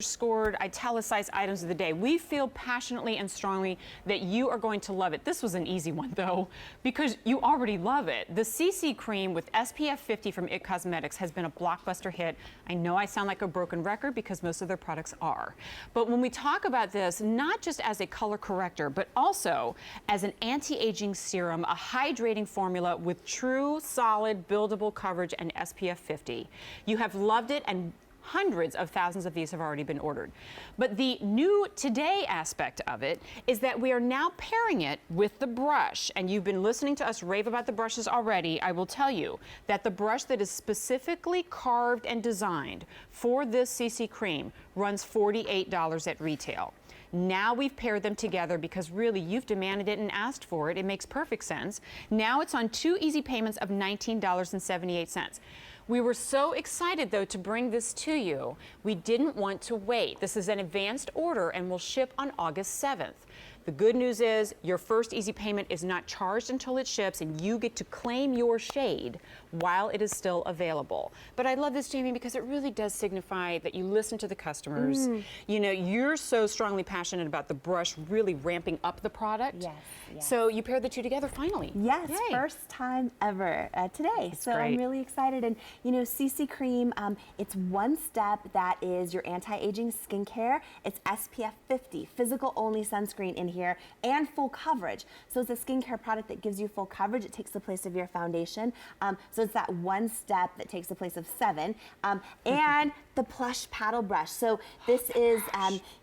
scored italicized items of the day. We feel passionately and strongly that you are going to love it. This was an easy one though, because you already love it. The CC cream with SPF 50 from IT Cosmetics has been a blockbuster hit. I know I sound like a broken record because most of their products are. But when we talk about this, not just as a color corrector, but also as an anti-aging serum, a hydrating formula with true, solid, buildable coverage and SPF 50. You have loved it, and hundreds of thousands of these have already been ordered. But the new today aspect of it is that we are now pairing it with the brush. And you've been listening to us rave about the brushes already. I will tell you that the brush that is specifically carved and designed for this CC cream runs $48 at retail. Now we've paired them together because really you've demanded it and asked for it. It makes perfect sense. Now it's on 2 easy payments of $19.78. We were so excited though to bring this to you. We didn't want to wait. This is an advanced order and will ship on August 7th. The good news is your first easy payment is not charged until it ships, and you get to claim your shade while it is still available. But I love this, Jamie, because it really does signify that you listen to the customers. You know, you're so strongly passionate about the brush really ramping up the product. Yes. So you paired the two together finally. Yes, Yay. first time ever today. That's so great. I'm really excited. And you know, CC cream, it's one step that is your anti-aging skincare. It's SPF 50, physical only sunscreen in here, and full coverage. So it's a skincare product that gives you full coverage. It takes the place of your foundation. So it's that one step that takes the place of 7. And the plush paddle brush. So this is,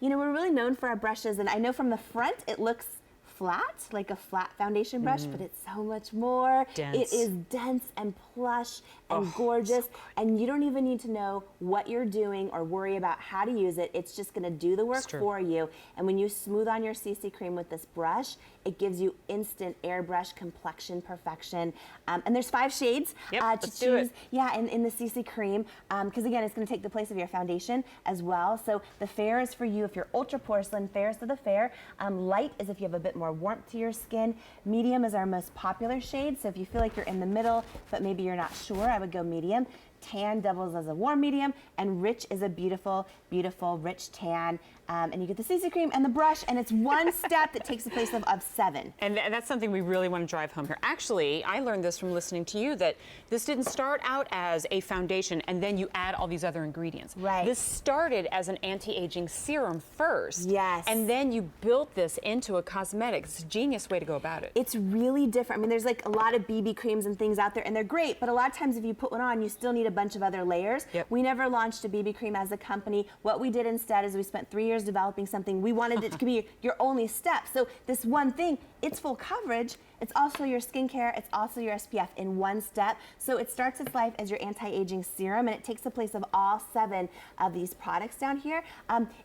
you know, we're really known for our brushes, and I know from the front it looks flat, like a flat foundation brush, but it's so much more. Dense. It is dense and plush and gorgeous, so and you don't even need to know what you're doing or worry about how to use it. It's just gonna do the work for you. And when you smooth on your CC cream with this brush, it gives you instant airbrush complexion perfection. And there's 5 shades to choose. Yeah, in the CC cream, because again, it's gonna take the place of your foundation as well. So the fair is for you if you're ultra porcelain, fair is to the fair. Light is if you have a bit more warmth to your skin. Medium is our most popular shade, so if you feel like you're in the middle, but maybe you're not sure, I would go medium. Tan doubles as a warm medium, and rich is a beautiful, beautiful rich tan. And you get the CC cream and the brush, and it's one step that takes the place of 7. And that's something we really want to drive home here. Actually, I learned this from listening to you, that this didn't start out as a foundation and then you add all these other ingredients. Right. This started as an anti-aging serum first. Yes. And then you built this into a cosmetic. It's a genius way to go about it. It's really different. I mean, there's like a lot of BB creams and things out there, and they're great, but a lot of times if you put one on, you still need a bunch of other layers. We never launched a BB cream as a company. What we did instead is we spent 3 years developing something. We wanted it to be your only step. So this one thing, it's full coverage. It's also your skincare. It's also your SPF in one step. So it starts its life as your anti-aging serum, and it takes the place of all 7 of these products down here.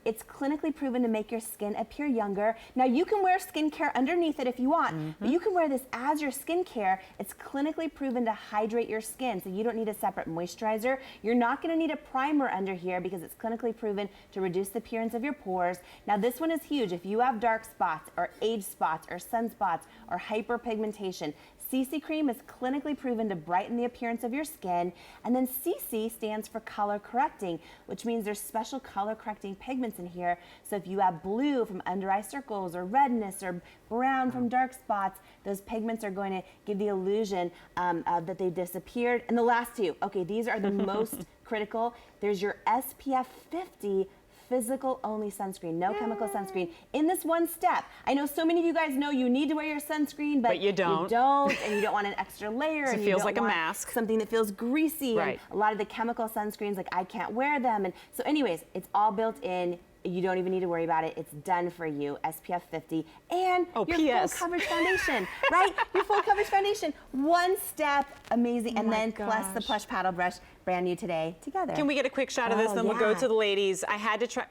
It's clinically proven to make your skin appear younger. Now you can wear skincare underneath it if you want, but you can wear this as your skincare. It's clinically proven to hydrate your skin, so you don't need a separate moisturizer. You're not going to need a primer under here because it's clinically proven to reduce the appearance of your pores. Now this one is huge. If you have dark spots or age spots or sunspots or hyperpigmentation, CC cream is clinically proven to brighten the appearance of your skin. And then CC stands for color correcting, which means there's special color correcting pigments in here. So if you have blue from under eye circles or redness or brown from dark spots, those pigments are going to give the illusion that they disappeared. And the last 2, okay, these are the most critical. There's your SPF 50 physical only sunscreen, no chemical sunscreen in this one step. I know so many of you guys know you need to wear your sunscreen, but you don't. And you don't want an extra layer. So and it feels you don't like a want mask. something that feels greasy. Right. And a lot of the chemical sunscreens, like I can't wear them. And so anyways, it's all built in. You don't even need to worry about it. It's done for you, SPF 50. And your full coverage foundation, right? Your full coverage foundation. One step, amazing. And then plus the plush paddle brush, brand new today, together. Can we get a quick shot of this, then we'll go to the ladies. I had to try.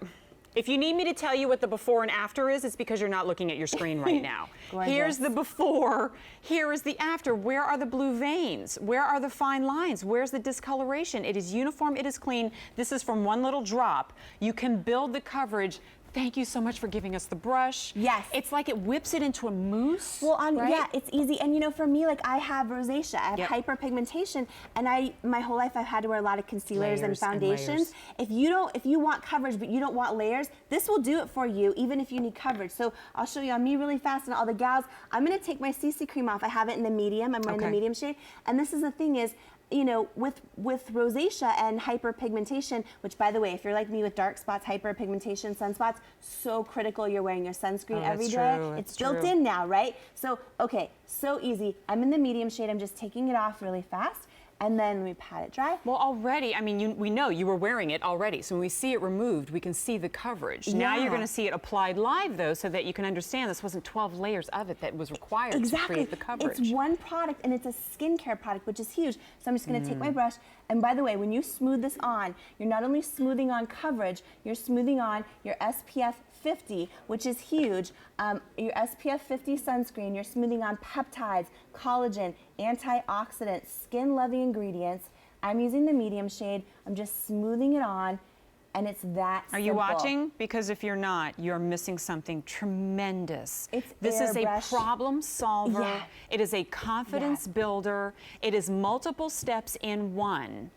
If you need me to tell you what the before and after is, it's because you're not looking at your screen right now. Here's the before, here is the after. Where are the blue veins? Where are the fine lines? Where's the discoloration? It is uniform, it is clean. This is from one little drop. You can build the coverage Thank you so much for giving us the brush. Yes. It's like it whips it into a mousse. Well, right? yeah, it's easy. And you know, for me, like I have rosacea, I have hyperpigmentation, and my whole life I've had to wear a lot of concealers and foundations. If you want coverage but you don't want layers, this will do it for you, even if you need coverage. So I'll show you on me really fast and all the gals. I'm gonna take my CC cream off. I have it in the medium. I'm wearing the medium shade. And this is the thing is, you know, with rosacea and hyperpigmentation, which by the way, if you're like me with dark spots, hyperpigmentation, sunspots, so critical you're wearing your sunscreen every day. It's built in now, right? So, okay, so easy. I'm in the medium shade. I'm just taking it off really fast. And then we pat it dry. Well, already, I mean, we know you were wearing it already. So when we see it removed, we can see the coverage. Yeah. Now you're going to see it applied live, though, so that you can understand this wasn't 12 layers of it that was required to create the coverage. It's one product, and it's a skincare product, which is huge. So I'm just going to take my brush. And by the way, when you smooth this on, you're not only smoothing on coverage, you're smoothing on your SPF 50, which is huge. Your SPF 50 sunscreen, you're smoothing on peptides, collagen, antioxidants, skin-loving ingredients. I'm using the medium shade. I'm just smoothing it on, and it's that simple. Are you watching? Because if you're not, you're missing something tremendous. This is a problem solver. Yeah. It is a confidence builder. It is multiple steps in one,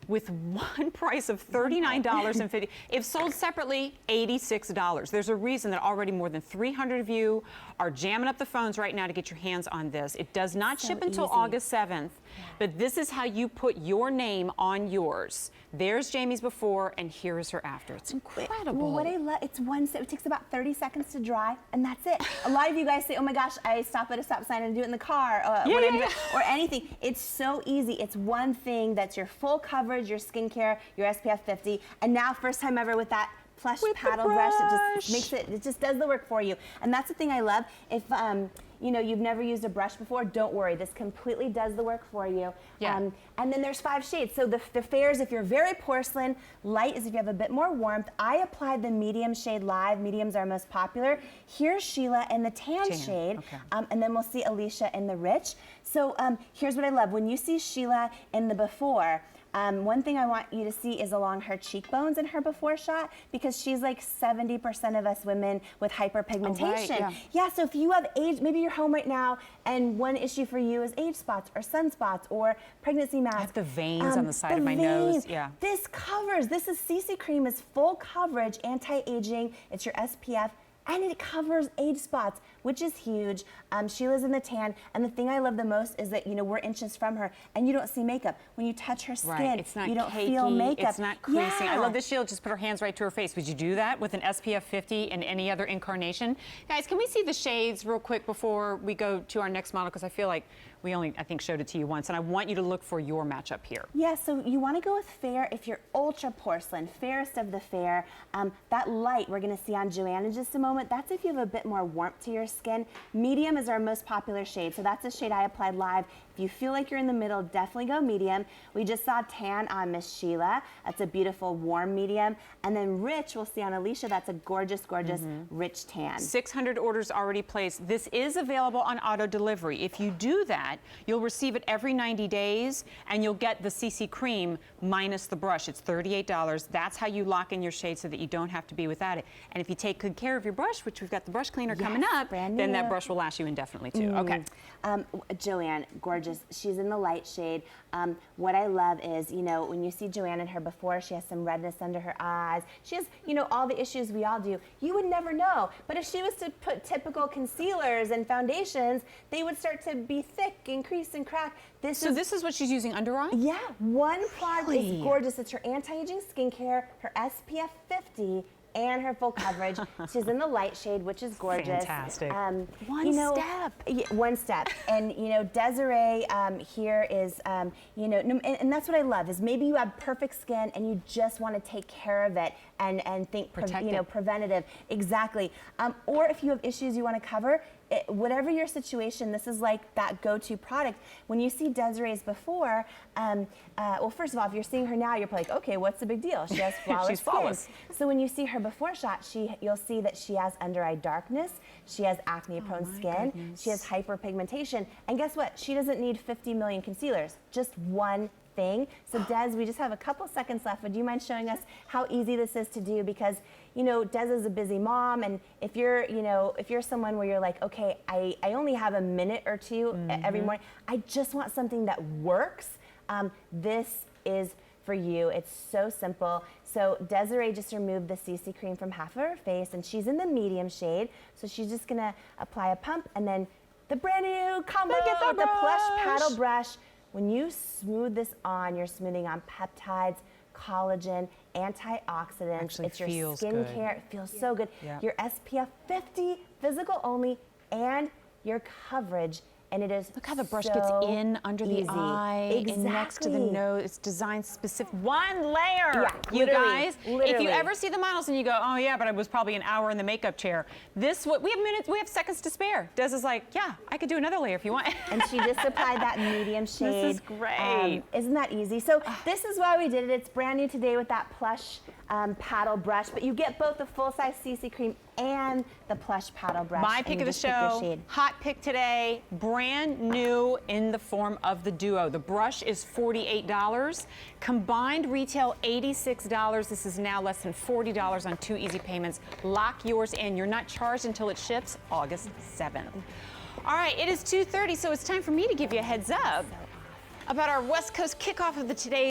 with one price of $39.50. If sold separately, $86. There's a reason that already more than 300 of you are jamming up the phones right now to get your hands on this. It does not ship until August 7th, but this is how you put your name on yours. There's Jamie's before, and here is her after. It's incredible. Well, what I love, it's one step. It takes about 30 seconds to dry, and that's it. A lot of you guys say, oh my gosh, I stop at a stop sign and do it in the car, or anything. It's so easy. It's one thing that's your full coverage, your skincare, your SPF 50, and now first time ever with that plush paddle brush, it just makes it just does the work for you. And that's the thing I love. If you know, you've never used a brush before, don't worry. This completely does the work for you. Yeah. And then there's 5 shades. So the fairs, if you're very porcelain, light is if you have a bit more warmth. I applied the medium shade live. Mediums are most popular. Here's Sheila in the tan shade. Okay. And then we'll see Alicia in the rich. So here's what I love. When you see Sheila in the before, one thing I want you to see is along her cheekbones in her before shot, because she's like 70% of us women with hyperpigmentation. Oh, right, yeah, so if you have age, maybe you're home right now and one issue for you is age spots or sunspots or pregnancy masks. I have the veins on the side of my nose. Yeah. This covers, this is CC cream, is full coverage, anti-aging, it's your SPF, and it covers age spots, which is huge. Sheila's in the tan, and the thing I love the most is that, you know, we're inches from her, and you don't see makeup. When you touch her skin, it's not you don't cakey, feel makeup. It's not creasing. I love this. Sheila just put her hands right to her face. Would you do that with an SPF 50 and any other incarnation? Guys, can we see the shades real quick before we go to our next model? Because I feel like we only, I think, showed it to you once, and I want you to look for your matchup here. Yeah, so you want to go with fair if you're ultra porcelain, fairest of the fair. That light we're going to see on Joanne in just a moment, that's if you have a bit more warmth to your skin. Medium is our most popular shade, so that's the shade I applied live. If you feel like you're in the middle, definitely go medium. We just saw tan on Miss Sheila. That's a beautiful warm medium. And then rich, we'll see on Alicia, that's a gorgeous, gorgeous rich tan. 600 orders already placed. This is available on auto delivery. If you do that, you'll receive it every 90 days, and you'll get the CC cream minus the brush. It's $38. That's how you lock in your shade so that you don't have to be without it. And if you take good care of your brush, which we've got the brush cleaner coming up, then that brush will last you indefinitely too. Okay. Joanne, gorgeous. She's in the light shade. What I love is, you know, when you see Joanne in her before, she has some redness under her eyes. She has, you know, all the issues we all do. You would never know. But if she was to put typical concealers and foundations, they would start to be thick and crease and crack. This is what she's using under eye? Yeah. One product is gorgeous. It's her anti-aging skincare, her SPF 50, and her full coverage. She's in the light shade, which is gorgeous. Fantastic. One step. Yeah, one step. And, you know, Desiree here is, you know, and that's what I love, is maybe you have perfect skin and you just want to take care of it and think, you know, preventative. Exactly. Or if you have issues you want to cover, whatever your situation, this is like that go-to product. When you see Desiree's before, well, first of all, if you're seeing her now, you're probably like, okay, what's the big deal? She has flawless She's flawless. skin. So when you see her before shot, you'll see that she has under-eye darkness, she has acne-prone skin, she has hyperpigmentation, and guess what? She doesn't need 50 million concealers, just one thing. So Des, we just have a couple seconds left. Would you mind showing us how easy this is to do? Because, you know, Des is a busy mom, and if you're, you know, if you're someone where you're like, okay, I only have a minute or two every morning, I just want something that works, this is for you. It's so simple. So Desiree just removed the CC cream from half of her face, and she's in the medium shade. So she's just gonna apply a pump, and then the brand new combo with the plush paddle brush. When you smooth this on, you're smoothing on peptides, collagen, antioxidants. Actually it's your feels skincare. good. It feels so good. Yeah. Your SPF 50, physical only, and your coverage. And it is Look how the brush so gets in under the easy. eye and next to the Exactly. nose. It's designed specific. One layer, Yeah, you literally, guys. If literally. you ever see the models and you go, oh yeah, but I was probably an hour in the makeup chair. This, what we have minutes, we have seconds to spare. Des is like, yeah, I could do another layer if you want. And she just applied that medium shade. This is great. Isn't that easy? So this is why we did it. It's brand new today with that plush paddle brush, but you get both the full-size CC cream and the plush paddle brush. My and pick you of the just pick your show, shade. hot pick today, brand new in the form of the Duo. The brush is $48. Combined retail, $86. This is now less than $40 on 2 easy payments. Lock yours in. You're not charged until it ships August 7th. All right, it is 2:30, so it's time for me to give you a heads up about our West Coast kickoff of the Today